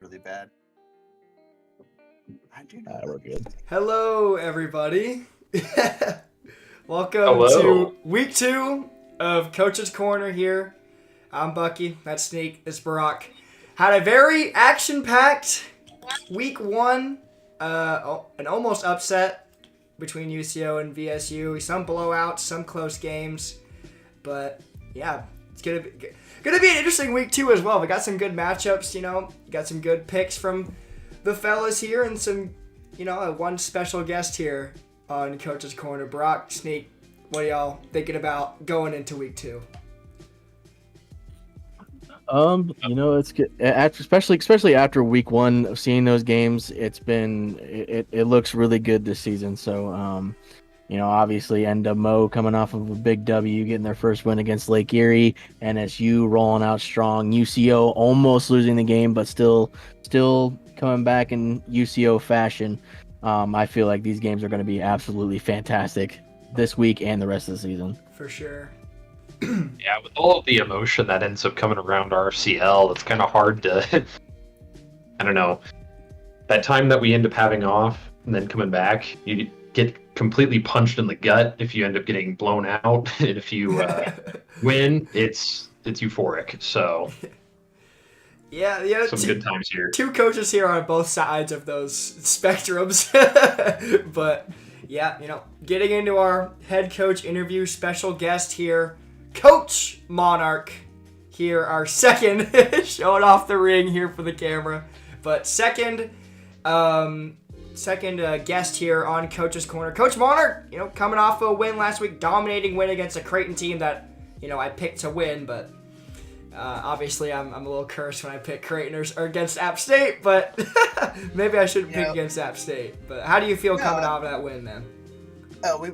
really bad. I do know We're good. Hello, everybody. Welcome Hello. to week 2 of Coach's Corner here. I'm Bucky. That's Sneak. It's Barack. Had a very action-packed week 1. An almost upset between UCO and VSU. Some blowouts, some close games. But, yeah, it's going to be an interesting week 2 as well. We got some good matchups, Got some good picks from the fellas here and some one special guest here on Coach's Corner. Brock, Sneak, what are y'all thinking about going into week 2? It's good. Especially after week 1 of seeing those games, it looks really good this season. So, obviously Mo coming off of a big W, getting their first win against Lake Erie, NSU rolling out strong, UCO almost losing the game, but still coming back in UCO fashion. I feel like these games are going to be absolutely fantastic this week and the rest of the season. For sure. Yeah, with all of the emotion that ends up coming around RFCL, it's kind of hard to, I don't know, that time that we end up having off and then coming back, you get completely punched in the gut if you end up getting blown out. And if you win, it's euphoric. So yeah, some good times here. 2 coaches here on both sides of those spectrums. But yeah, getting into our head coach interview, special guest here, Coach Monarch here, our second showing off the ring here for the camera, but second guest here on Coach's Corner, Coach Monarch. Coming off a win last week, dominating win against a Creighton team that I picked to win, but obviously I'm a little cursed when I pick Creighton or against App State, but maybe I shouldn't pick against App State. But how do you feel coming off of that win, man? We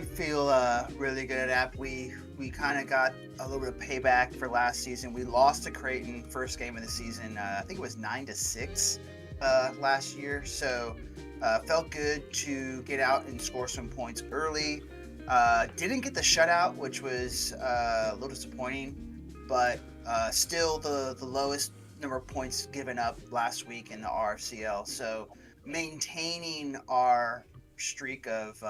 feel really good at App. We kind of got a little bit of payback for last season. We lost to Creighton first game of the season. I think it was 9-6 last year. So felt good to get out and score some points early. Didn't get the shutout, which was a little disappointing, but still the lowest number of points given up last week in the RFCL. So maintaining our streak of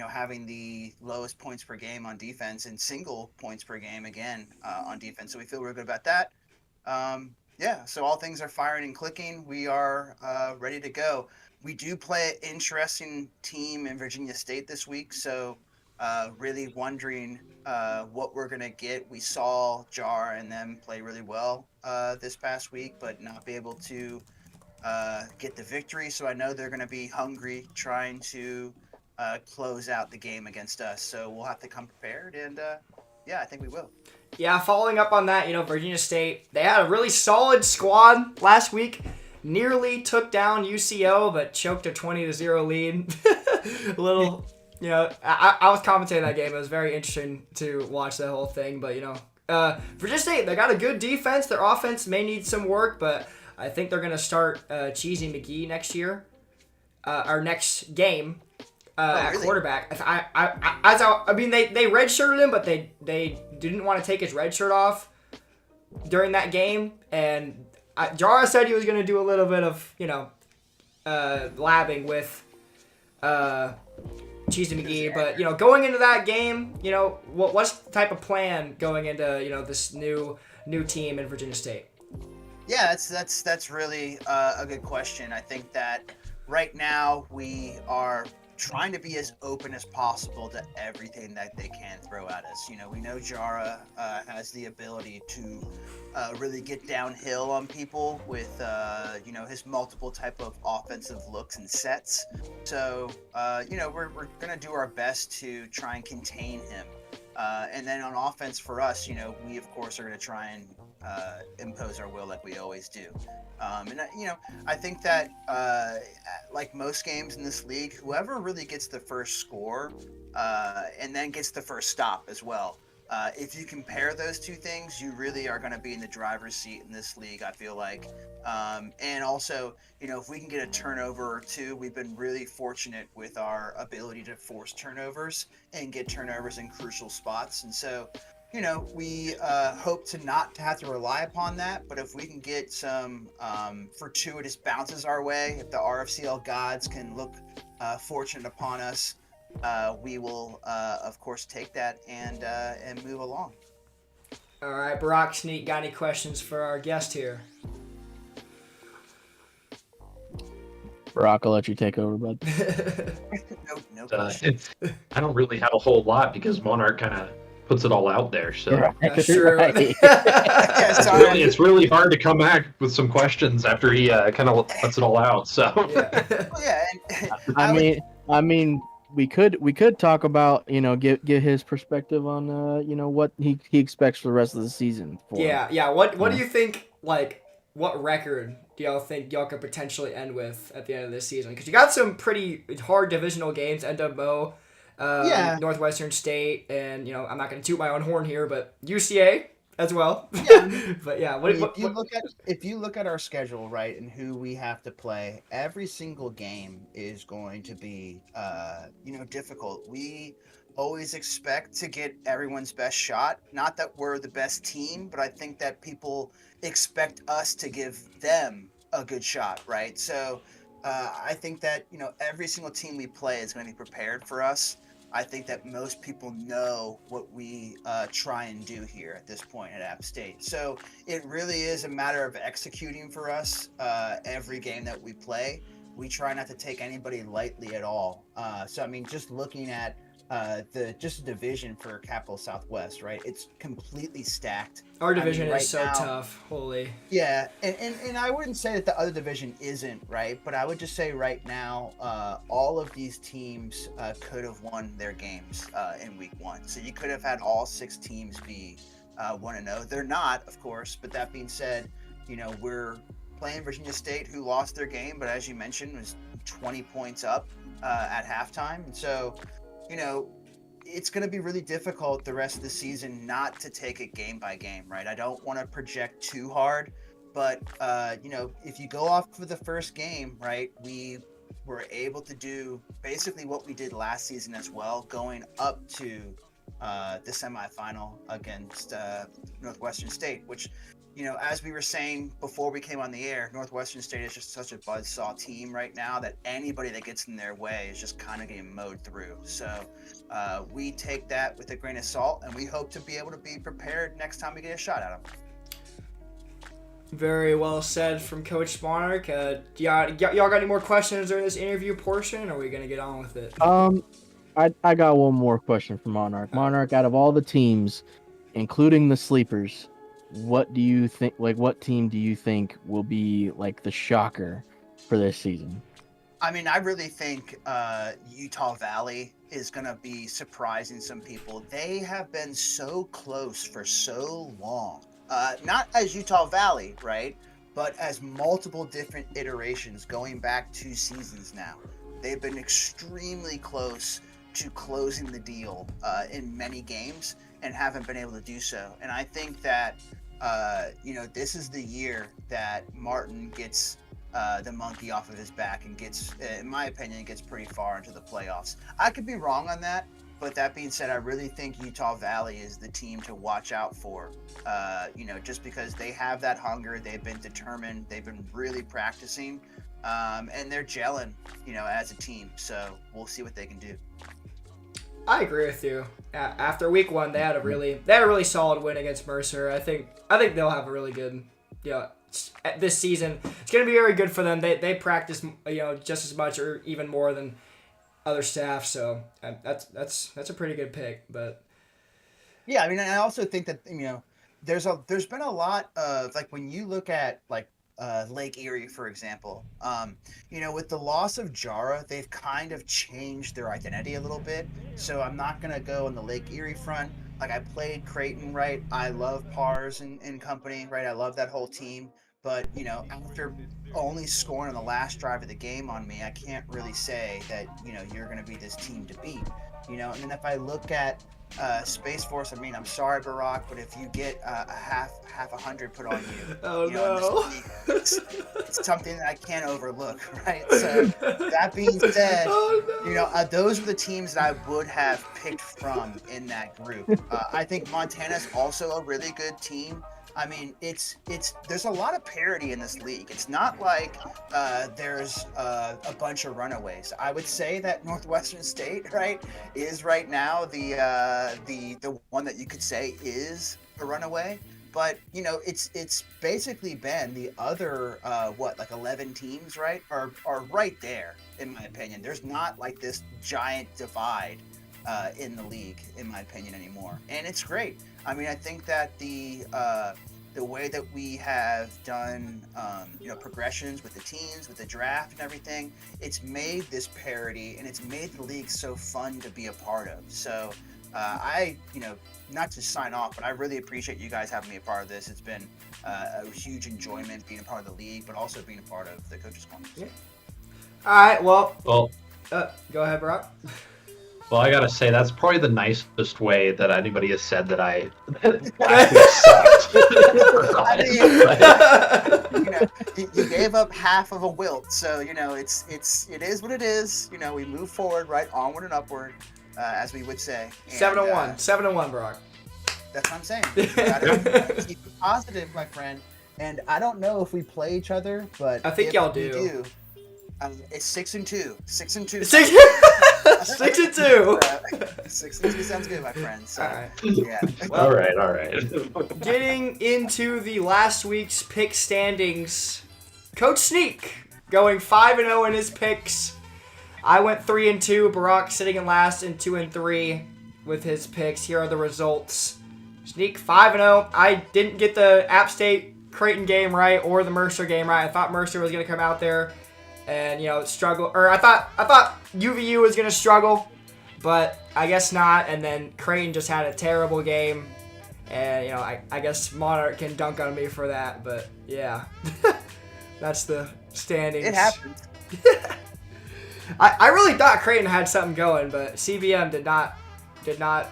having the lowest points per game on defense and single points per game again on defense. So we feel real good about that. So all things are firing and clicking. We are ready to go. We do play an interesting team in Virginia State this week, so really wondering what we're going to get. We saw Jar and them play really well this past week, but not be able to get the victory. So I know they're going to be hungry trying to close out the game against us. So we'll have to come prepared, and I think we will. Yeah, following up on that, Virginia State, they had a really solid squad last week. Nearly took down UCO, but choked a 20-0 lead. A little, I was commentating that game. It was very interesting to watch that whole thing. But, Virginia State, they got a good defense. Their offense may need some work, but I think they're going to start Cheesy McGee next year, or next game. At really? Quarterback. They redshirted him, but they didn't want to take his red shirt off during that game, and Jara said he was going to do a little bit of labbing with Cheesy McGee, but going into that game, what's the type of plan going into this new team in Virginia State? Yeah, that's really a good question. I think that right now we are trying to be as open as possible to everything that they can throw at us. We know Jara has the ability to really get downhill on people with his multiple type of offensive looks and sets. So we're gonna do our best to try and contain him. And then on offense for us, we of course are gonna try and impose our will like we always do. I think that like most games in this league, whoever really gets the first score and then gets the first stop as well. If you compare those two things, you really are going to be in the driver's seat in this league, I feel like. And also, if we can get a turnover or two, we've been really fortunate with our ability to force turnovers and get turnovers in crucial spots. And so we hope to not have to rely upon that. But if we can get some fortuitous bounces our way, if the RFCL gods can look fortunate upon us, we will, of course, take that and move along. All right, Barack, Sneak, got any questions for our guest here? Barack, I'll let you take over, bud. No question. I don't really have a whole lot because Monarch kind of puts it all out there. So That's true. Yeah, it's, sorry. really, it's really hard to come back with some questions after he kind of lets it all out. So Yeah. Well, yeah, and I mean, we could talk about give his perspective on what he expects for the rest of the season. Yeah. What do you think? Like, what record do y'all think y'all could potentially end with at the end of this season? Because you got some pretty hard divisional games. NWO, Yeah. Northwestern State, and I'm not going to toot my own horn here, but UCA as well. Yeah. But yeah, if you look at our schedule, right, and who we have to play, every single game is going to be difficult. We always expect to get everyone's best shot. Not that we're the best team, but I think that people expect us to give them a good shot, right? So I think that every single team we play is going to be prepared for us. I think that most people know what we try and do here at this point at App State. So it really is a matter of executing for us every game that we play. We try not to take anybody lightly at all. So I mean, just looking at the division for Capital Southwest, right? It's completely stacked. our division right is so now- tough. Holy. Yeah, and I wouldn't say that the other division isn't, right? But I would just say right now, all of these teams could have won their games in week one. So you could have had all 6 teams be 1-0. They're not, of course, but that being said, we're playing Virginia State, who lost their game, but as you mentioned, was 20 points up at halftime. And so, it's going to be really difficult the rest of the season not to take it game by game, right? I don't want to project too hard, but if you go off of the first game, right, we were able to do basically what we did last season as well, going up to the semifinal against Northwestern State, which, as we were saying before we came on the air, Northwestern State is just such a buzzsaw team right now that anybody that gets in their way is just kind of getting mowed through. So we take that with a grain of salt, and we hope to be able to be prepared next time we get a shot at them. Very well said from Coach Monarch. Y'all got any more questions during this interview portion, or are we going to get on with it? I got one more question for Monarch. Monarch, out of all the teams, including the sleepers, what do you think? Like, what team do you think will be like the shocker for this season? I mean, I really think Utah Valley is going to be surprising some people. They have been so close for so long. Not as Utah Valley, right? But as multiple different iterations going back 2 seasons now. They've been extremely close to closing the deal in many games and haven't been able to do so. And I think that, this is the year that Martin gets the monkey off of his back and gets, in my opinion, gets pretty far into the playoffs. I could be wrong on that, but that being said, I really think Utah Valley is the team to watch out for, just because they have that hunger. They've been determined. They've been really practicing, and they're gelling, as a team. So we'll see what they can do. I agree with you. After week 1, they had a really solid win against Mercer. I think they'll have a really good, this season. It's going to be very good for them. They practice, just as much or even more than other staff. So that's a pretty good pick. But yeah, I mean, I also think that there's been a lot of, like, when you look at like Lake Erie, for example, with the loss of Jara, they've kind of changed their identity a little bit. So I'm not going to go on the Lake Erie front. Like, I played Creighton, right? I love Pars and company, right? I love that whole team. But, after only scoring on the last drive of the game on me, I can't really say that, you're going to be this team to beat. And then if I look at Space Force. I mean, I'm sorry, Barack, but if you get a half 100 put on you, Oh, you know, in no. this league, it's something that I can't overlook, right? So that being said, Oh, no. you know, those are the teams that I would have picked from in that group. I think Montana's also a really good team. I mean, it's there's a lot of parity in this league. It's not like there's a bunch of runaways. I would say that Northwestern State, right, is right now the one that you could say is a runaway. But you know, it's basically been the other like 11 teams, right, are right there in my opinion. There's not like this giant divide in the league, in my opinion, anymore, and it's great. I mean, I think that the way that we have done, you know, progressions with the teams, with the draft and everything, it's made this parity and it's made the league so fun to be a part of. So you know, not to sign off, but I really appreciate you guys having me a part of this. It's been a huge enjoyment being a part of the league, but also being a part of the Coaches Corner. Yeah. All right, well, Well, go ahead, Brock. well, I gotta say that's probably the nicest way that anybody has said that I I mean, you know, you gave up half of a wilt, so you know it is what it is. You know, we move forward, right, onward and upward, as we would say. And, 7-1, 7-1, Brock. That's what I'm saying. You gotta keep it positive, my friend. And I don't know if we play each other, but I think if y'all we do. It's 6-2. 6-2. 6-2. 6-2 sounds good, my friend. So, All right. yeah. Well, all right. getting into the last week's pick standings, Coach Sneak going 5-0 in his picks. I went 3-2. Barack sitting in last and 2-3 with his picks. Here are the results. Sneak 5-0. I didn't get the App State Creighton game right or the Mercer game right. I thought Mercer was going to come out there and, you know, struggle. Or I thought UVU was going to struggle, but I guess not. And then Creighton just had a terrible game. And, you know, I guess Monarch can dunk on me for that. But, yeah, that's the standings. It happens. I really thought Creighton had something going, but CBM did not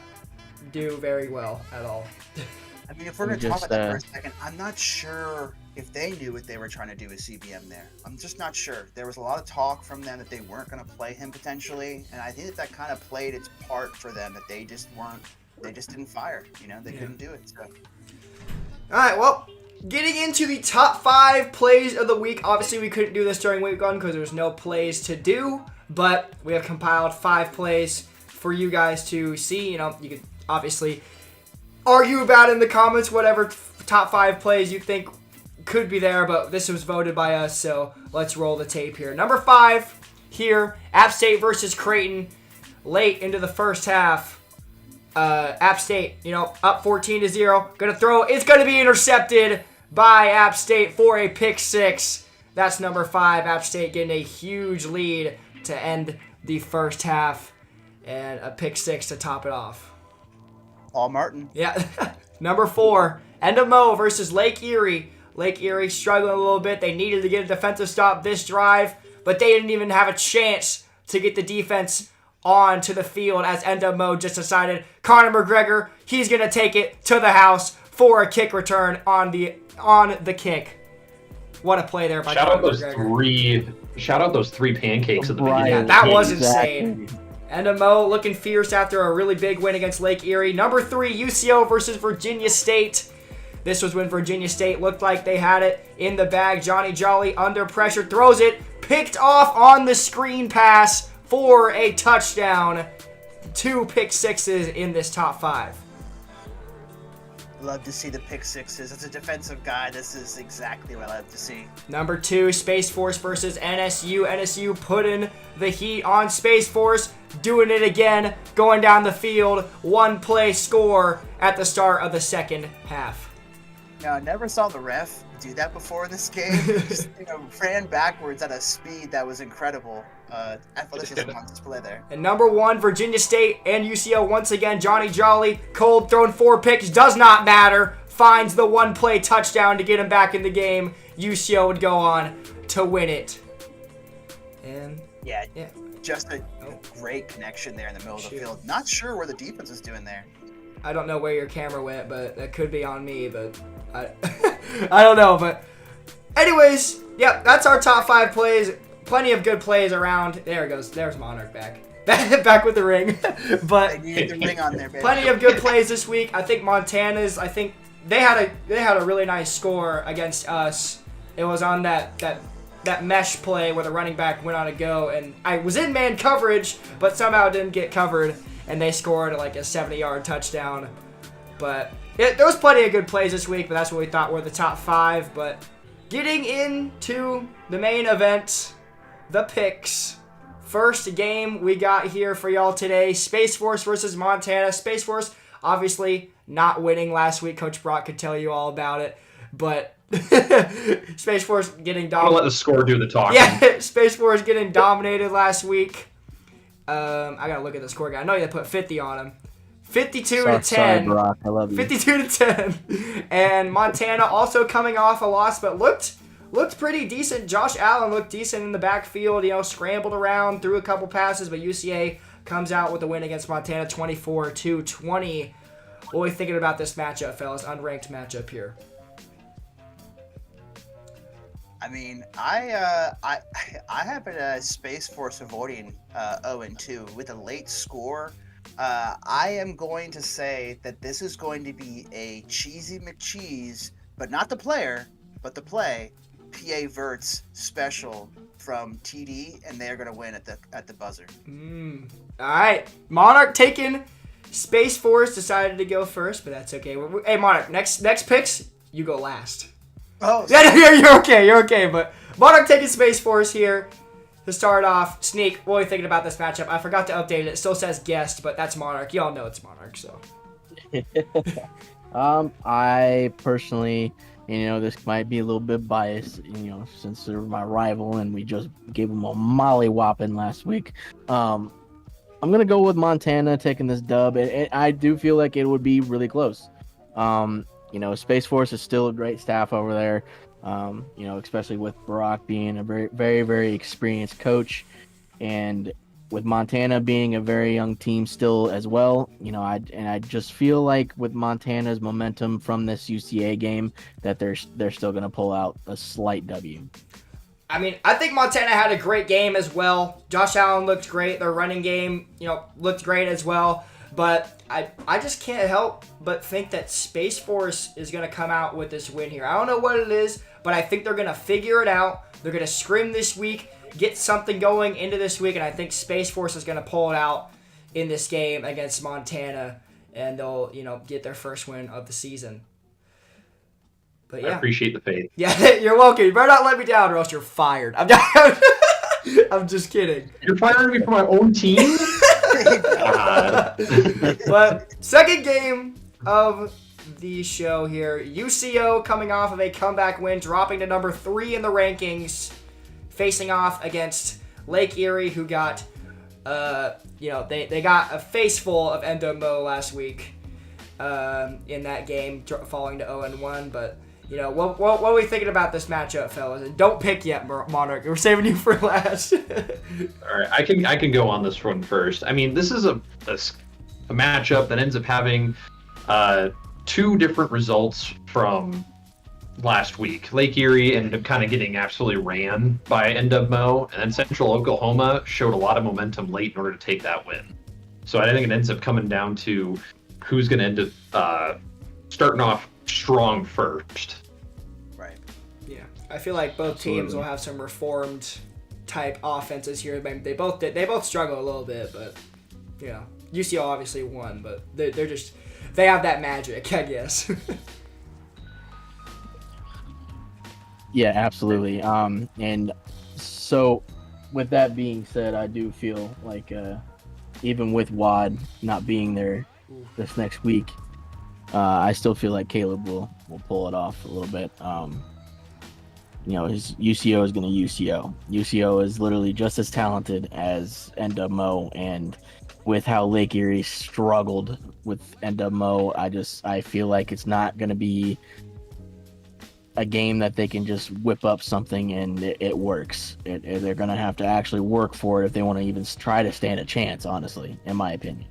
do very well at all. I mean, if we're going to talk about that for a second, I'm not sure if they knew what they were trying to do with CBM there. I'm just not sure. There was a lot of talk from them that they weren't going to play him potentially, and I think that kind of played its part for them, that they just didn't fire. You know, they couldn't do it. So. All right, well, getting into the top 5 plays of the week. Obviously, we couldn't do this during week 1 because there's no plays to do, but we have compiled 5 plays for you guys to see. You know, you could obviously argue about in the comments whatever top 5 plays you think could be there, but this was voted by us, so let's roll the tape here. Number 5 here, App State versus Creighton, late into the first half. App State, you know, up 14-0. Gonna throw, it's gonna be intercepted by App State for a pick 6. That's number 5. App State getting a huge lead to end the first half, and a pick 6 to top it off. All Martin. Yeah. Number 4, End of Mo versus Lake Erie. Lake Erie struggling a little bit. They needed to get a defensive stop this drive, but they didn't even have a chance to get the defense onto the field as End of Mo just decided Conor McGregor, he's going to take it to the house for a kick return on the kick. What a play there by Conor McGregor. Shout out those 3 pancakes at the beginning. Yeah, that was insane. End of Mo looking fierce after a really big win against Lake Erie. Number 3, UCO versus Virginia State. This was when Virginia State looked like they had it in the bag. Johnny Jolly under pressure, throws it, picked off on the screen pass for a touchdown. 2 pick 6s in this top 5. Love to see the pick 6s. As a defensive guy, this is exactly what I love to see. Number 2, Space Force versus NSU. NSU putting the heat on Space Force, doing it again, going down the field. 1 play score at the start of the second half. Now, I never saw the ref do that before in this game. Just, you know, ran backwards at a speed that was incredible. Athleticism on display there. And number 1, Virginia State and UCO once again. Johnny Jolly, cold, thrown 4 picks, does not matter. Finds the 1 play touchdown to get him back in the game. UCO would go on to win it. And Yeah, yeah. just a Oh. great connection there in the middle of the Shoot. field. Not sure where the defense is doing there. I don't know where your camera went, but that could be on me, but I I don't know, but anyways, yep, that's our top 5 plays. Plenty of good plays around. There it goes. There's Monarch back. Back with the ring. But They needed the ring on there, baby. plenty of good plays this week. I think Montana's, they had a really nice score against us. It was on that mesh play where the running back went on a go, and I was in man coverage, but somehow didn't get covered, and they scored like a 70-yard touchdown. But there was plenty of good plays this week, but that's what we thought were the top 5. But getting into the main event, the picks. First game we got here for y'all today, Space Force versus Montana. Space Force obviously not winning last week. Coach Brock could tell you all about it, but Space Force getting I'm gonna let the score do the talking. Yeah, Space Force getting dominated last week. I gotta look at the score guy. I know you put 50 on him. 52 to 10. Sorry, Brock. I love you. 52 to 10. And Montana also coming off a loss, but looked pretty decent. Josh Allen looked decent in the backfield, scrambled around, threw a couple passes, but UCA comes out with a win against Montana 24-20. What are we thinking about this matchup, fellas? Unranked matchup here. I mean, I have a Space Force avoiding 0-2 with a late score. I am going to say that this is going to be a Cheesy McCheese, but not the player, but the play. PA Verts special from TD, and they're going to win at the buzzer. All right, Monarch taking Space Force decided to go first, but that's okay. Hey, Monarch, next picks, you go last. Oh, Yeah, you're okay. But Monarch taking Space Force here to start off. Sneak, what are you thinking about this matchup? I forgot to update it. It still says guest, but that's Monarch. Y'all know it's Monarch, so. I personally, this might be a little bit biased, since they're my rival and we just gave them a molly whopping last week. I'm gonna go with Montana taking this dub. I do feel like it would be really close. Space Force is still a great staff over there. Especially with Barack being a very, very, very experienced coach, and with Montana being a very young team still as well. I just feel like with Montana's momentum from this UCA game that they're still going to pull out a slight W. I mean, I think Montana had a great game as well. Josh Allen looked great. Their running game, looked great as well. But I just can't help but think that Space Force is going to come out with this win here. I don't know what it is, but I think they're going to figure it out. They're going to scrim this week, get something going into this week, and I think Space Force is going to pull it out in this game against Montana, and they'll, get their first win of the season. But yeah. I appreciate the faith. Yeah, you're welcome. You better not let me down or else you're fired. I'm just kidding. You're firing me for my own team? But second game of the show here, UCO coming off of a comeback win, dropping to number 3 in the rankings, facing off against Lake Erie, who got, they got a face full of Endo Mo last week in that game, falling to 0-1. But what are we thinking about this matchup, fellas? And don't pick yet, Monarch. We're saving you for last. All right, I can go on this one first. I mean, this is a matchup that ends up having 2 different results from last week. Lake Erie ended up kind of getting absolutely ran by Mo, and then Central Oklahoma showed a lot of momentum late in order to take that win. So I think it ends up coming down to who's going to end up starting off strong first. Right. Yeah, I feel like both teams will have some reformed type offenses here. They both struggle a little bit, but UCL obviously won, but they have that magic, I guess. Yeah, absolutely. And so with that being said, I do feel like even with Wad not being there this next week, I still feel like Caleb will pull it off a little bit. His UCO is going to UCO. UCO is literally just as talented as Mo, and with how Lake Erie struggled with Mo, I feel like it's not going to be a game that they can just whip up something and it works. They're going to have to actually work for it if they want to even try to stand a chance, honestly, in my opinion.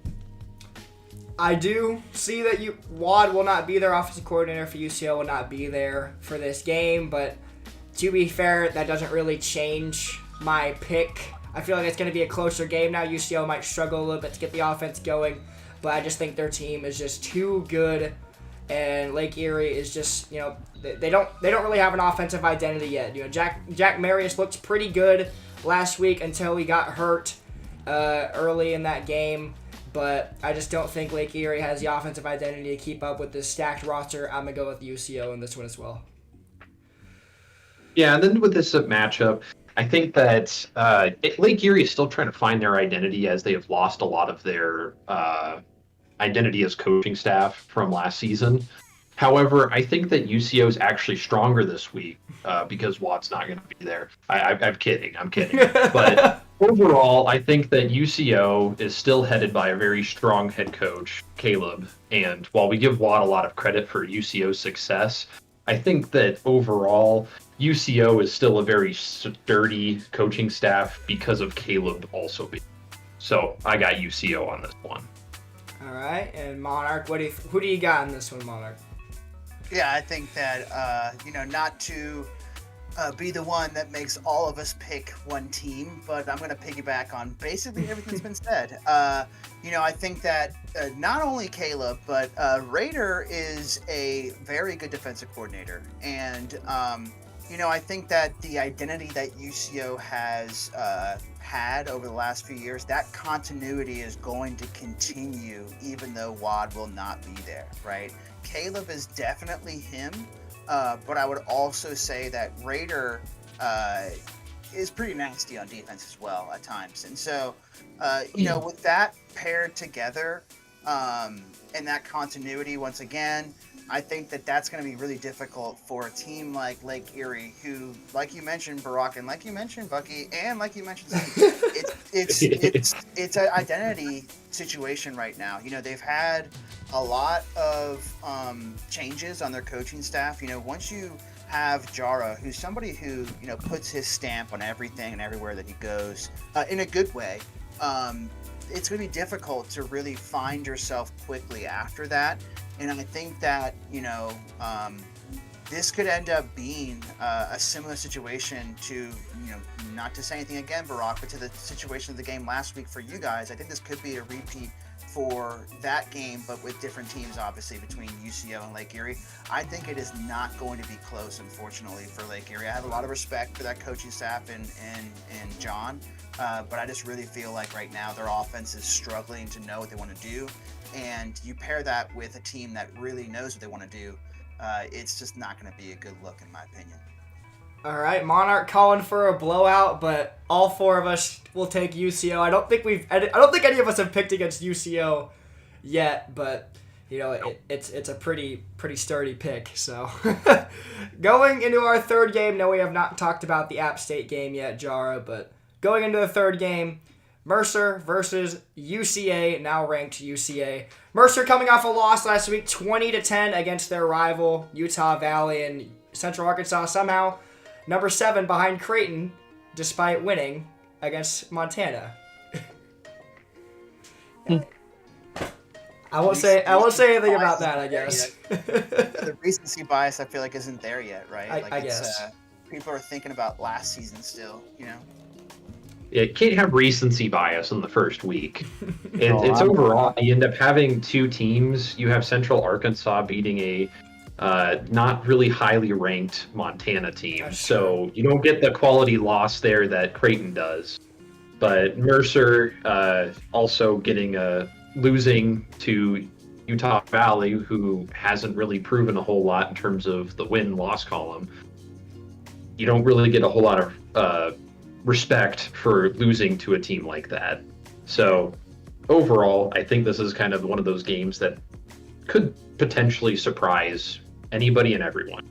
I do see that Wad will not be their offensive coordinator for UCO, will not be there for this game, but to be fair, that doesn't really change my pick. I feel like it's going to be a closer game now. UCO might struggle a little bit to get the offense going, but I just think their team is just too good, and Lake Erie is just, they don't really have an offensive identity yet. Jack Marius looked pretty good last week until he got hurt early in that game. But I just don't think Lake Erie has the offensive identity to keep up with this stacked roster. I'm going to go with UCO in this one as well. Yeah, and then with this matchup, I think that Lake Erie is still trying to find their identity as they have lost a lot of their identity as coaching staff from last season. However, I think that UCO is actually stronger this week because Watt's not going to be there. I'm kidding. But overall, I think that UCO is still headed by a very strong head coach, Caleb. And while we give Watt a lot of credit for UCO's success, I think that overall, UCO is still a very sturdy coaching staff because of Caleb also being. So I got UCO on this one. All right, and Monarch, who do you got in this one, Monarch? Yeah, I think that, not to be the one that makes all of us pick one team, but I'm going to piggyback on basically everything that's been said. I think that not only Caleb, but Raider is a very good defensive coordinator. And, I think that the identity that UCO has had over the last few years, that continuity is going to continue even though Wad will not be there, right? Caleb is definitely him, but I would also say that Raider is pretty nasty on defense as well at times. And so, with that paired together and that continuity, once again, I think that that's going to be really difficult for a team like Lake Erie, who, like you mentioned, Barack, and like you mentioned, Bucky, and like you mentioned, it's an identity situation right now. They've had a lot of changes on their coaching staff. Once you have Jara, who's somebody who puts his stamp on everything and everywhere that he goes in a good way, it's going to be difficult to really find yourself quickly after that. And I think that, this could end up being a similar situation to, not to say anything again, Barack, but to the situation of the game last week for you guys. I think this could be a repeat for that game, but with different teams, obviously, between UCO and Lake Erie. I think it is not going to be close, unfortunately, for Lake Erie. I have a lot of respect for that coaching staff and John, but I just really feel like right now their offense is struggling to know what they want to do. And you pair that with a team that really knows what they want to do, it's just not going to be a good look, in my opinion. All right, Monarch calling for a blowout, but all four of us will take UCO. I don't think any of us have picked against UCO yet, but it's a pretty sturdy pick. So going into our third game, no, we have not talked about the App State game yet, Jara, but going into the third game, Mercer versus UCA, now ranked UCA. Mercer coming off a loss last week, 20-10 against their rival Utah Valley, and Central Arkansas somehow number 7 behind Creighton, despite winning against Montana. I won't say anything about that, I guess. The recency bias, I feel like, isn't there yet, right? I guess. People are thinking about last season still, Yeah, you can't have recency bias in the first week. It's overall, you end up having two teams. You have Central Arkansas beating a not really highly ranked Montana team. So you don't get the quality loss there that Creighton does. But Mercer also getting losing to Utah Valley, who hasn't really proven a whole lot in terms of the win-loss column. You don't really get a whole lot of respect for losing to a team like that. So overall, I think this is kind of one of those games that could potentially surprise anybody and everyone.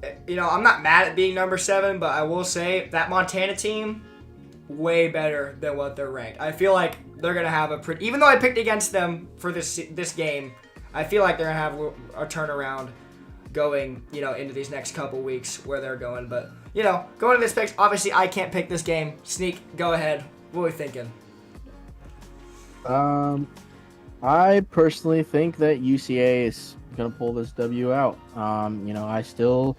I'm not mad at being number 7, but I will say that Montana team, way better than what they're ranked. I feel like they're going to have even though I picked against them for this game, I feel like they're going to have a turnaround. going, into these next couple weeks where they're going. But, going to this picks, obviously I can't pick this game. Sneak, go ahead. What are we thinking? I personally think that UCA is going to pull this W out. I still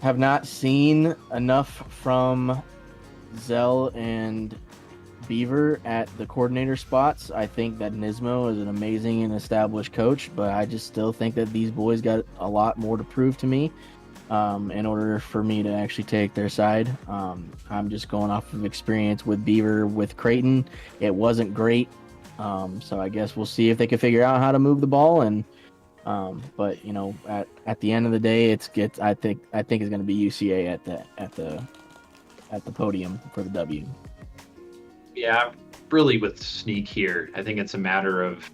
have not seen enough from Zell and Beaver at the coordinator spots. I think that Nismo is an amazing and established coach, but I just still think that these boys got a lot more to prove to me in order for me to actually take their side. I'm just going off of experience with Beaver with Creighton. It wasn't great, so I guess we'll see if they can figure out how to move the ball. And but at the end of the day, I think it's going to be UCA at the podium for the W. Yeah, really with Sneak here, I think it's a matter of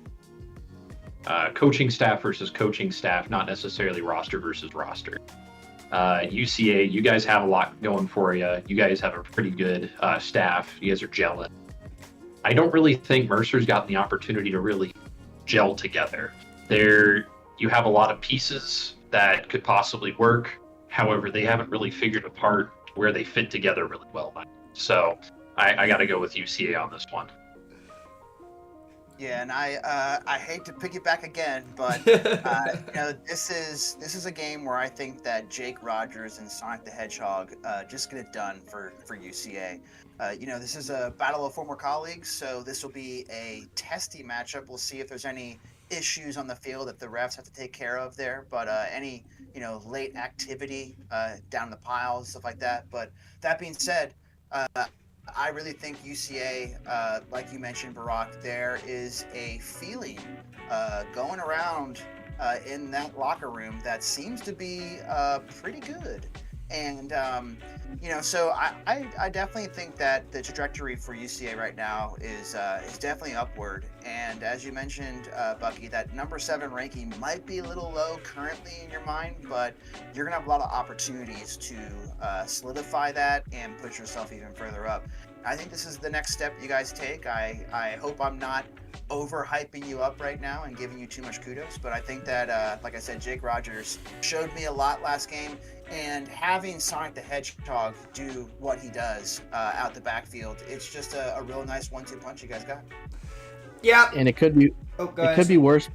coaching staff versus coaching staff, not necessarily roster versus roster. UCA, you guys have a lot going for you. You guys have a pretty good staff. You guys are gelling. I don't really think Mercer's gotten the opportunity to really gel together. You have a lot of pieces that could possibly work. However, they haven't really figured apart where they fit together really well. So I got to go with UCA on this one. Yeah, and I hate to piggyback again, but this is a game where I think that Jake Rogers and Sonic the Hedgehog just get it done for UCA. This is a battle of former colleagues, so this will be a testy matchup. We'll see if there's any issues on the field that the refs have to take care of there, but any late activity down the pile, stuff like that. But that being said, I really think UCA, like you mentioned, Barack, there is a feeling going around in that locker room that seems to be pretty good. And, so I definitely think that the trajectory for UCA right now is definitely upward. And as you mentioned, Bucky, that number 7 ranking might be a little low currently in your mind, but you're going to have a lot of opportunities to solidify that and push yourself even further up. I think this is the next step you guys take. I hope I'm not overhyping you up right now and giving you too much kudos, but I think that, like I said, Jake Rogers showed me a lot last game, and having Sonic the Hedgehog do what he does out the backfield, it's just a real nice 1-2 punch you guys got. Yeah, and it could be could be worse.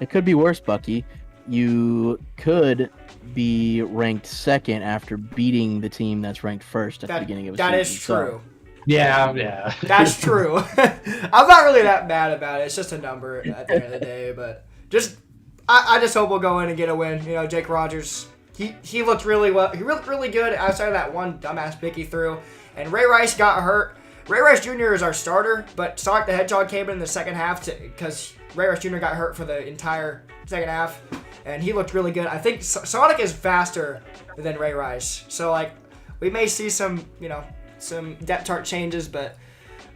It could be worse, Bucky. You could be ranked second after beating the team that's ranked first at the beginning of a season. That is true. Yeah. That's true. I'm not really that mad about it. It's just a number at the end of the day. But I just hope we'll go in and get a win. Jake Rogers, he looked really well. He looked really good outside of that one dumbass pick he threw. And Ray Rice got hurt. Ray Rice Jr. is our starter, but Sonic the Hedgehog came in the second half because Ray Rice Jr. got hurt for the entire second half. And he looked really good. I think Sonic is faster than Ray Rice. So, we may see some depth chart changes, but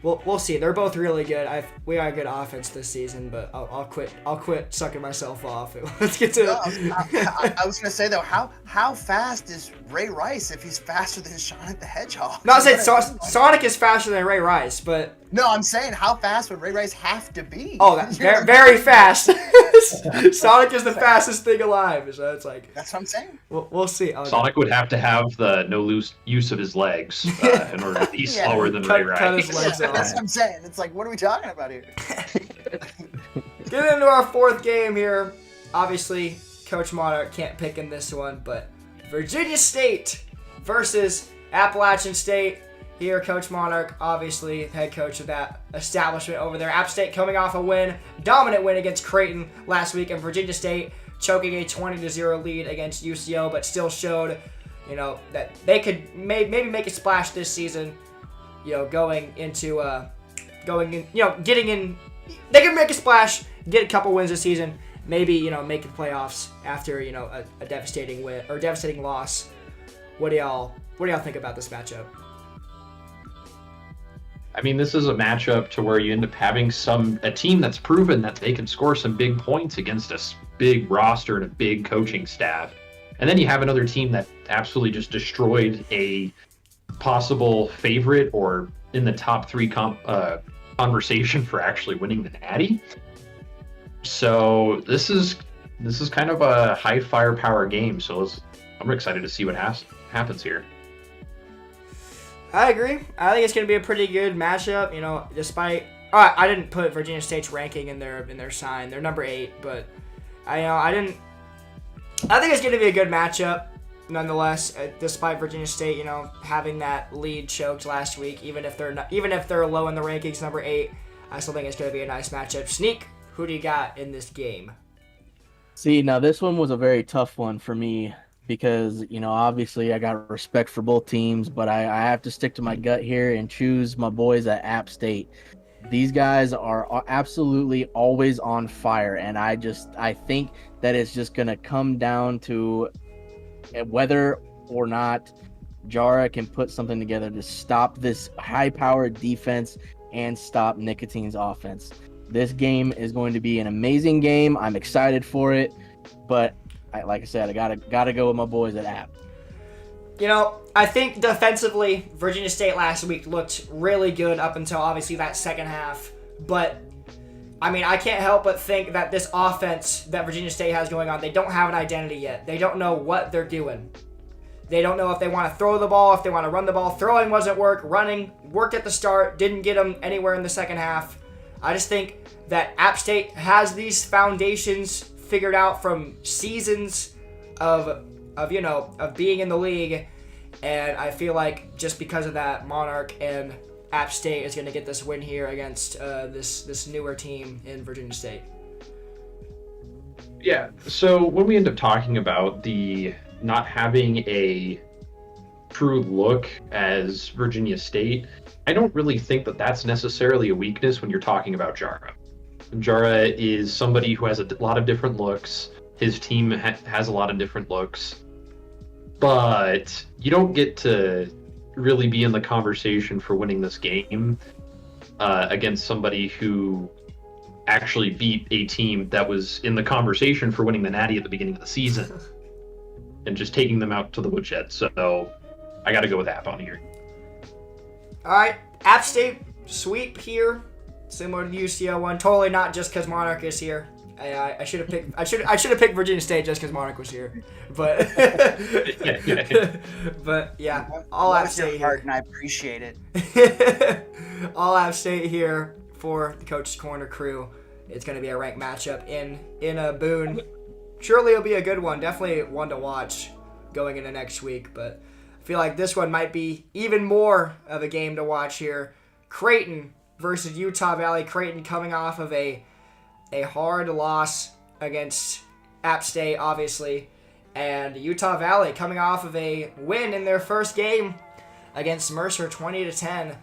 we'll see. They're both really good. We got a good offense this season, but I'll quit sucking myself off. Let's get to. I was gonna say though, how fast is Ray Rice if he's faster than Sonic the Hedgehog? No, I said Sonic is faster than Ray Rice, but. No, I'm saying how fast would Ray Rice have to be? Oh, that's very fast. Sonic is the fastest thing alive. So it's that's what I'm saying. We'll see. Sonic would have to have the no loose use of his legs in order to be slower than Ray Rice. Cut his legs off. That's what I'm saying. It's what are we talking about here? Get into our fourth game here. Obviously, Coach Monarch can't pick in this one, but Virginia State versus Appalachian State. Here, Coach Monarch, obviously head coach of that establishment over there. App State coming off a dominant win against Creighton last week, and Virginia State choking a 20-0 lead against UCO, but still showed, that they could maybe make a splash this season. Getting in. They can make a splash, get a couple wins this season, maybe make the playoffs after a devastating win or devastating loss. What do y'all think about this matchup? I mean, this is a matchup to where you end up having a team that's proven that they can score some big points against a big roster and a big coaching staff. And then you have another team that absolutely just destroyed a possible favorite or in the top 3 conversation for actually winning the Natty. So this is this is kind of a high firepower game, so I'm excited to see what happens here. I agree. I think it's going to be a pretty good matchup. You know, despite I didn't put Virginia State's ranking in their sign. They're number 8, but I think it's going to be a good matchup. Nonetheless, despite Virginia State, having that lead choked last week, even if they're low in the rankings, number 8, I still think it's going to be a nice matchup. Sneak, who do you got in this game? See, now this one was a very tough one for me because, obviously I got respect for both teams, but I have to stick to my gut here and choose my boys at App State. These guys are absolutely always on fire, and I think that it's just going to come down to whether or not Jara can put something together to stop this high-powered defense and stop Nicotine's offense. This game is going to be an amazing game. I'm excited for it, but like I said, I gotta go with my boys at App. I think defensively, Virginia State last week looked really good up until obviously that second half. But I can't help but think that this offense that Virginia State has going on, they don't have an identity yet. They don't know what they're doing. They don't know if they want to throw the ball, if they want to run the ball. Throwing wasn't running worked at the start, didn't get them anywhere in the second half. I just think that App State has these foundations figured out from seasons of being in the league, and I feel like just because of that, Monarch and App State is going to get this win here against this newer team in Virginia State. Yeah, so when we end up talking about the not having a true look as Virginia State, I don't really think that that's necessarily a weakness when you're talking about Jara. Jara is somebody who has a lot of different looks. His team has a lot of different looks. But you don't get to really be in the conversation for winning this game against somebody who actually beat a team that was in the conversation for winning the Natty at the beginning of the season and just taking them out to the woodshed. So I got to go with App on here. All right, App State sweep here, similar to UCL one. Totally not just because Monarch is here. I should have picked. I should have picked Virginia State just because Monarch was here, but but yeah, all App State here, and I appreciate it. All App State here for the Coach's Corner crew. It's going to be a ranked matchup in a Boone. Surely it'll be a good one. Definitely one to watch going into next week. But I feel like this one might be even more of a game to watch here. Creighton versus Utah Valley. Creighton coming off of a hard loss against App State, obviously. And Utah Valley coming off of a win in their first game against Mercer, 20-10.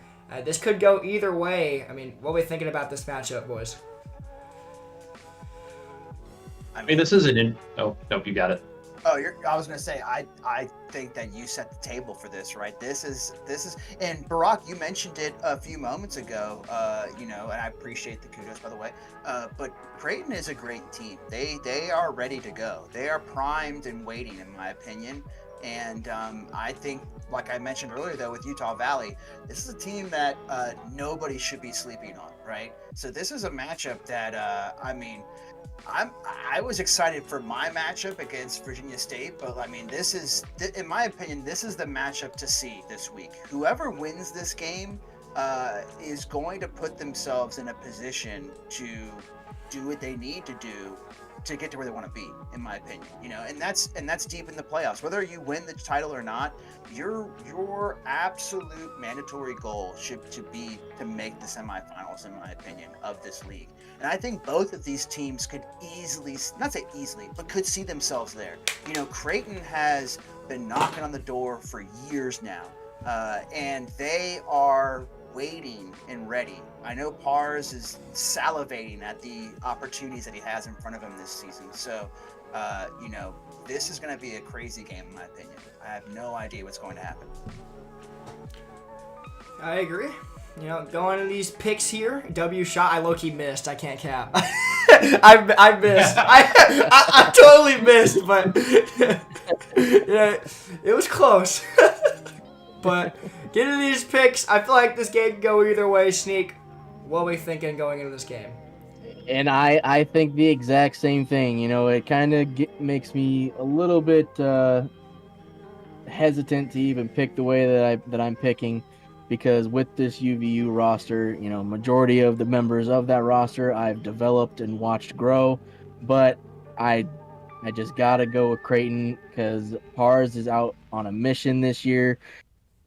This could go either way. What are we thinking about this matchup, boys? This is oh, nope, you got it. Oh, I was gonna say, I think that you set the table for this, right? This is, and Barack, you mentioned it a few moments ago, and I appreciate the kudos, by the way. But Creighton is a great team. They are ready to go. They are primed and waiting, in my opinion. And I think, like I mentioned earlier, though, with Utah Valley, this is a team that nobody should be sleeping on, right? So this is a matchup that, I was excited for my matchup against Virginia State, but this is, in my opinion, this is the matchup to see this week. Whoever wins this game is going to put themselves in a position to do what they need to do to get to where they want to be, in my opinion. And that's deep in the playoffs. Whether you win the title or not, your absolute mandatory goal should be to make the semifinals, in my opinion, of this league. And I think both of these teams could easily, not say easily, but could see themselves there. Creighton has been knocking on the door for years now, and they are waiting and ready. I know Pars is salivating at the opportunities that he has in front of him this season. So, this is going to be a crazy game, in my opinion. I have no idea what's going to happen. I agree. Going to these picks here, W shot. I low-key missed. I can't cap. I missed. I totally missed, but yeah, it was close. But getting these picks, I feel like this game can go either way. Sneak, what are we thinking going into this game? And I think the exact same thing. You know, it kind of makes me a little bit hesitant to even pick the way that I'm picking, because with this UVU roster, you know, majority of the members of that roster I've developed and watched grow, but I I just gotta go with Creighton because Pars is out on a mission this year.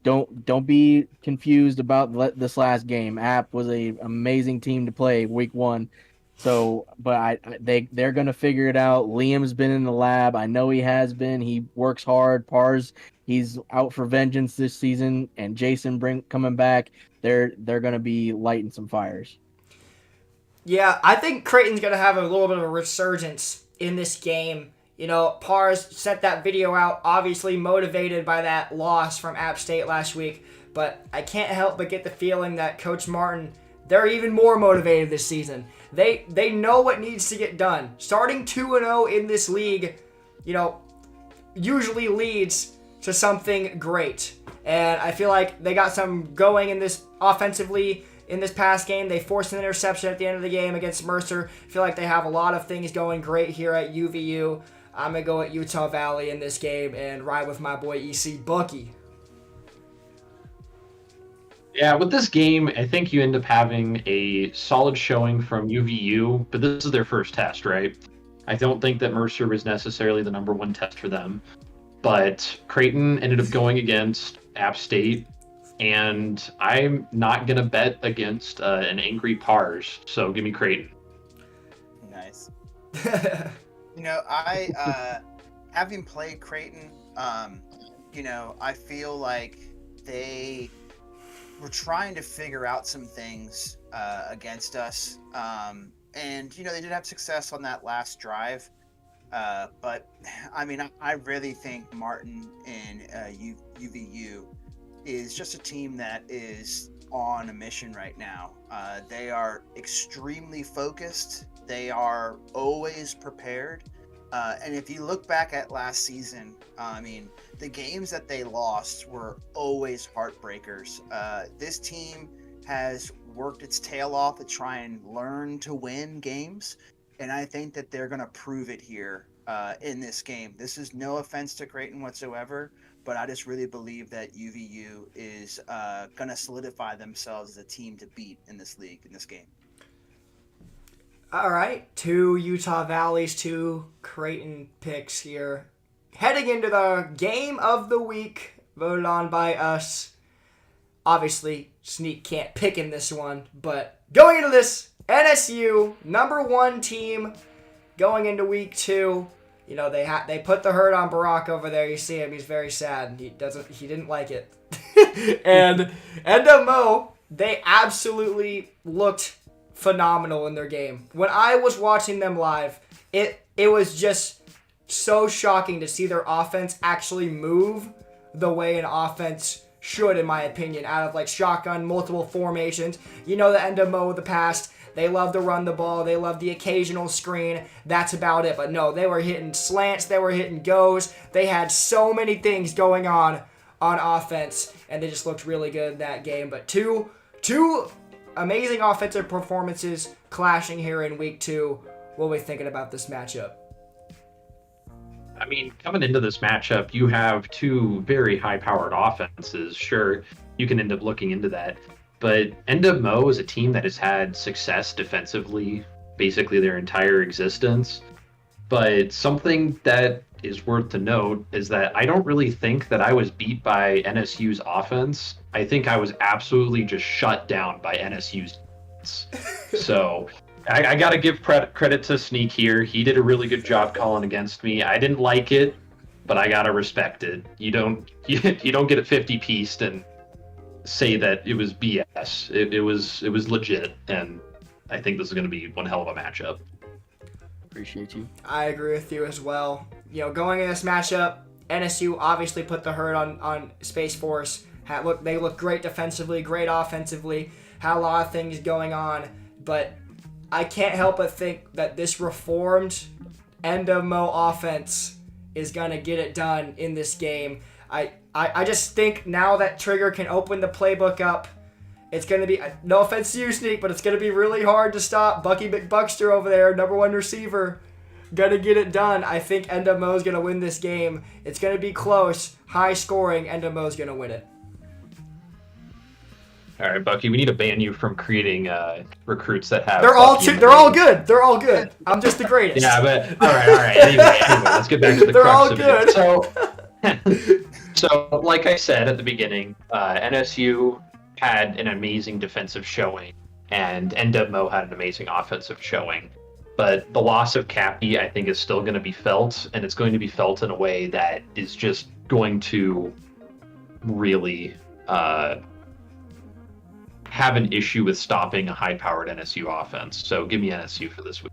Don't be confused about this last game. App was a amazing team to play week one. So, but they're gonna figure it out. Liam's been in the lab. I know he has been. He works hard. Pars, he's out for vengeance this season, and Jason coming back. They're gonna be lighting some fires. Yeah, I think Creighton's going to have a little bit of a resurgence in this game. You know, Pars sent that video out, obviously motivated by that loss from App State last week, but I can't help but get the feeling that Coach Martin, they're even more motivated this season. They know what needs to get done. Starting 2-0 in this league, you know, usually leads to something great. And I feel like they got some going in this offensively. In this past game, they forced an interception at the end of the game against Mercer. I feel like they have a lot of things going great here at UVU. I'm going to go at Utah Valley in this game and ride with my boy EC Bucky. Yeah, with this game, I think you end up having a solid showing from UVU, but this is their first test, right? I don't think that Mercer was necessarily the number one test for them, but Creighton ended up going against App State, and I'm not going to bet against an angry Pars, so give me Creighton. Nice. You know, having played Creighton, you know, I feel like they were trying to figure out some things against us. And, you know, they did have success on that last drive. But, I mean, I really think Martin and UVU is just a team that is on a mission right now. They are extremely focused. They are always prepared. And if you look back at last season, I mean, the games that they lost were always heartbreakers. This team has worked its tail off to try and learn to win games. And I think that they're going to prove it here in this game. This is no offense to Creighton whatsoever, but I just really believe that UVU is going to solidify themselves as a team to beat in this league, in this game. All right, 2 Utah Valleys, 2 Creighton picks here. Heading into the game of the week, voted on by us. Obviously, Sneak can't pick in this one, but going into this, NSU, number 1 team, going into week 2. You know, they put the hurt on Barack over there. You see him; he's very sad. He didn't like it. And Mo, they absolutely looked phenomenal in their game. When I was watching them live, it was just so shocking to see their offense actually move the way an offense should, in my opinion, out of like shotgun, multiple formations. You know, the Mo of the past, they love to run the ball. They love the occasional screen. That's about it. But no, they were hitting slants. They were hitting goes. They had so many things going on offense, and they just looked really good in that game. But two amazing offensive performances clashing here in week 2. What are we thinking about this matchup? I mean, coming into this matchup, you have 2 very high-powered offenses. Sure, you can end up looking into that. But Mo is a team that has had success defensively basically their entire existence. But something that is worth to note is that I don't really think that I was beat by NSU's offense. I think I was absolutely just shut down by NSU's defense. So I got to give credit to Sneak here. He did a really good job calling against me. I didn't like it, but I got to respect it. You don't get it 50-pieced and say that it was BS. It was legit, and I think this is going to be one hell of a matchup. Appreciate you. I agree with you as well. You know, going in this matchup, NSU obviously put the hurt on Space Force. They looked great defensively, great offensively, had a lot of things going on, but I can't help but think that this reformed Mo offense is going to get it done in this game. I just think now that Trigger can open the playbook up It's going to be, no offense to you, Sneak, but it's going to be really hard to stop Bucky McBuckster over there, number 1 receiver. Gonna get it done. I think Endomo's going to win this game. It's going to be close, high scoring. Endomo's going to win it. All right, Bucky, we need to ban you from creating recruits that have. They're all good. They're all good. I'm just the greatest. Yeah, but all right. Anyway, let's get back to the They're crux all of good. it. So, like I said at the beginning, NSU had an amazing defensive showing, and NWMO had an amazing offensive showing. But the loss of Cappy, I think, is still going to be felt, and it's going to be felt in a way that is just going to really have an issue with stopping a high-powered NSU offense. So give me NSU for this week.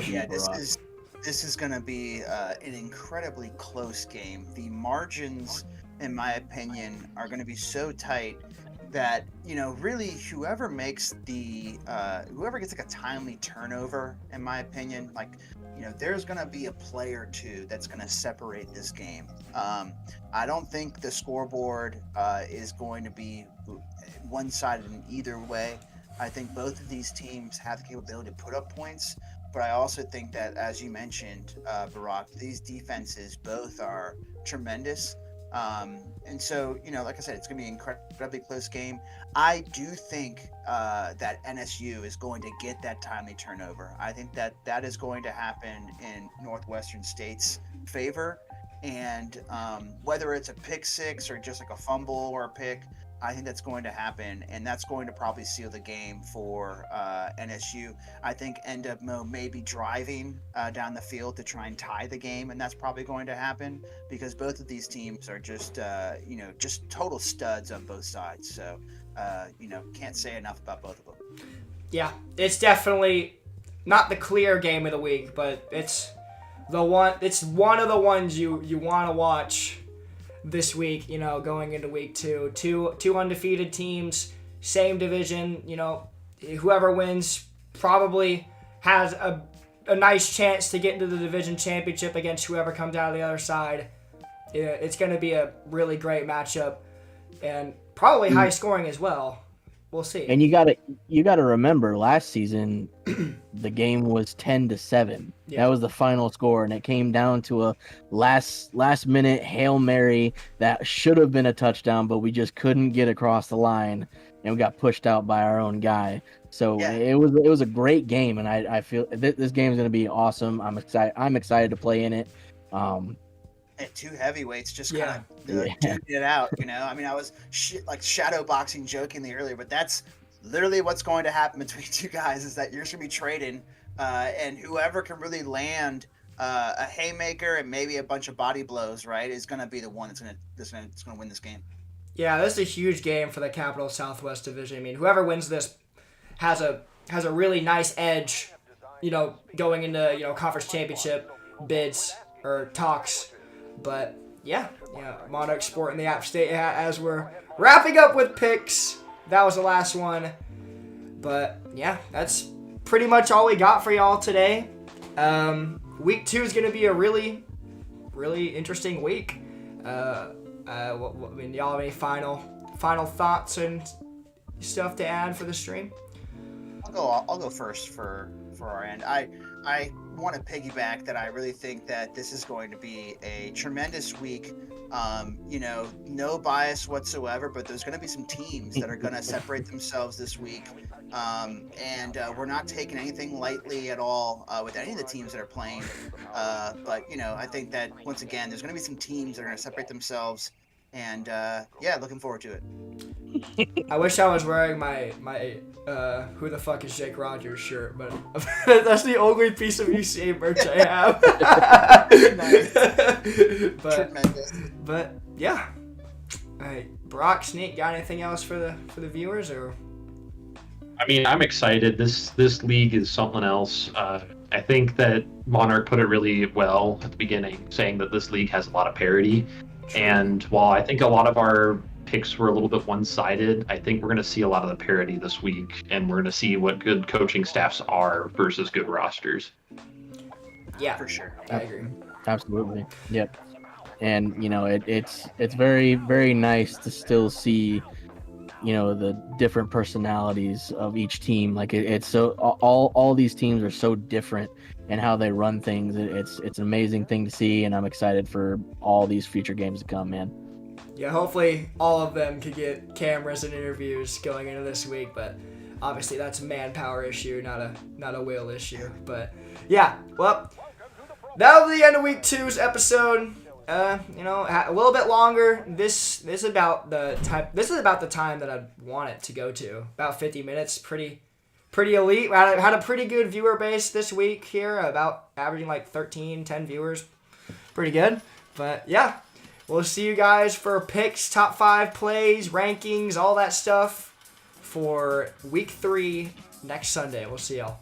Yeah, this is going to be an incredibly close game. The margins, in my opinion, are going to be so tight that, you know, really whoever makes whoever gets like a timely turnover, in my opinion, like, you know, there's going to be a play or two that's going to separate this game. I don't think the scoreboard is going to be one-sided in either way. I think both of these teams have the capability to put up points, but I also think that, as you mentioned, Barack, these defenses both are tremendous. And so, you know, like I said, it's going to be an incredibly close game. I do think that NSU is going to get that timely turnover. I think that is going to happen in Northwestern State's favor. And whether it's a pick six or just like a fumble or a pick, I think that's going to happen, and that's going to probably seal the game for NSU. I think NWMO may be driving down the field to try and tie the game, and that's probably going to happen because both of these teams are just, just total studs on both sides. So, can't say enough about both of them. Yeah, it's definitely not the clear game of the week, but it's one of the ones you want to watch this week, you know, going into week 2. Two undefeated teams, same division, you know, whoever wins probably has a nice chance to get into the division championship against whoever comes out of the other side. It's going to be a really great matchup and probably high scoring as well. We'll see. And you gotta remember, last season the game was 10-7. Yeah. That was the final score, and it came down to a last minute Hail Mary that should have been a touchdown, but we just couldn't get across the line, and we got pushed out by our own guy. So Yeah. it was a great game, and I feel this game is gonna be awesome. I'm excited to play in it. Two heavyweights just Yeah. kind of duking it out, you know. I mean, I was shadow boxing jokingly earlier, but that's literally what's going to happen between two guys is that you're just going to be trading, and whoever can really land a haymaker and maybe a bunch of body blows, right, is going to be the one that's going to win this game. Yeah, this is a huge game for the Capital Southwest Division. I mean, whoever wins this has a really nice edge, you know, going into, you know, conference championship bids or talks. But yeah, Monarch Sport in the App State hat as we're wrapping up with picks. That was the last one. But yeah, that's pretty much all we got for y'all today. Week 2 is going to be a really, really interesting week. Y'all have any final thoughts and stuff to add for the stream? I'll go first for our end. I want to piggyback that I really think that this is going to be a tremendous week. No bias whatsoever, but there's going to be some teams that are going to separate themselves this week. And we're not taking anything lightly at all with any of the teams that are playing. But I think that once again, there's going to be some teams that are going to separate themselves. And looking forward to it. I wish I was wearing my who the fuck is Jake Rogers shirt, but that's the only piece of UCA merch I have. But yeah. All right, Brock, Sneak, got anything else for the viewers or? I mean, I'm excited. This league is something else. I think that Monarch put it really well at the beginning, saying that this league has a lot of parity. And while I think a lot of our picks were a little bit one-sided, I think we're going to see a lot of the parity this week, and we're going to see what good coaching staffs are versus good rosters. Yeah, for sure. I agree. Absolutely. Yep. And it's very, very nice to still see the different personalities of each team. Like it's so all these teams are so different in how they run things. It's an amazing thing to see, and I'm excited for all these future games to come, man. Yeah, hopefully all of them could get cameras and interviews going into this week, but obviously that's a manpower issue, not a will issue. But yeah, well, that was the end of week 2's episode. A little bit longer. This is about the time. This is about the time that I want it to go to. About 50 minutes. Pretty elite. Had a pretty good viewer base this week here. About averaging like 10 viewers. Pretty good. But yeah, we'll see you guys for picks, top 5 plays, rankings, all that stuff for week 3 next Sunday. We'll see y'all.